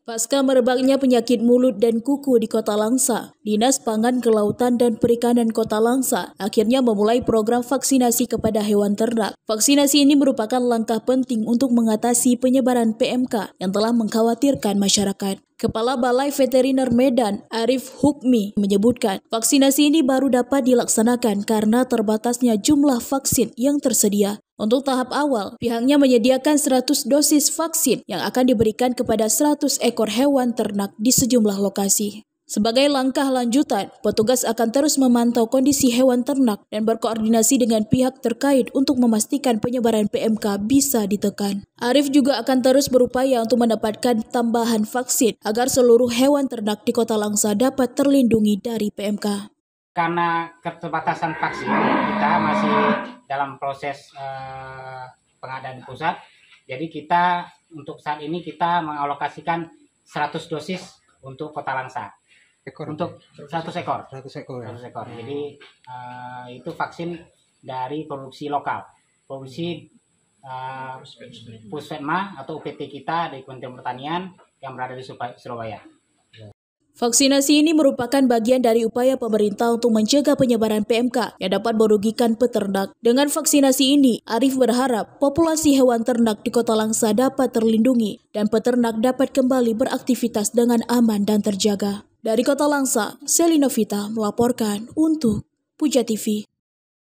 Pasca merebaknya penyakit mulut dan kuku di Kota Langsa, Dinas Pangan Kelautan dan Perikanan Kota Langsa akhirnya memulai program vaksinasi kepada hewan ternak. Vaksinasi ini merupakan langkah penting untuk mengatasi penyebaran PMK yang telah mengkhawatirkan masyarakat. Kepala Balai Veteriner Medan, Arif Hukmi, menyebutkan vaksinasi ini baru dapat dilaksanakan karena terbatasnya jumlah vaksin yang tersedia. Untuk tahap awal, pihaknya menyediakan 100 dosis vaksin yang akan diberikan kepada 100 ekor hewan ternak di sejumlah lokasi. Sebagai langkah lanjutan, petugas akan terus memantau kondisi hewan ternak dan berkoordinasi dengan pihak terkait untuk memastikan penyebaran PMK bisa ditekan. Arif juga akan terus berupaya untuk mendapatkan tambahan vaksin agar seluruh hewan ternak di Kota Langsa dapat terlindungi dari PMK. Karena keterbatasan vaksin, kita masih dalam proses pengadaan pusat. Jadi kita untuk saat ini kita mengalokasikan 100 dosis untuk Kota Langsa. Untuk 100 ekor. 100 ekor. Jadi itu vaksin dari produksi lokal. Produksi Puspetma atau UPT kita dari Kementerian Pertanian yang berada di Surabaya. Vaksinasi ini merupakan bagian dari upaya pemerintah untuk mencegah penyebaran PMK yang dapat merugikan peternak. Dengan vaksinasi ini, Arif berharap populasi hewan ternak di Kota Langsa dapat terlindungi dan peternak dapat kembali beraktivitas dengan aman dan terjaga. Dari Kota Langsa, Selina Vita melaporkan untuk Puja TV.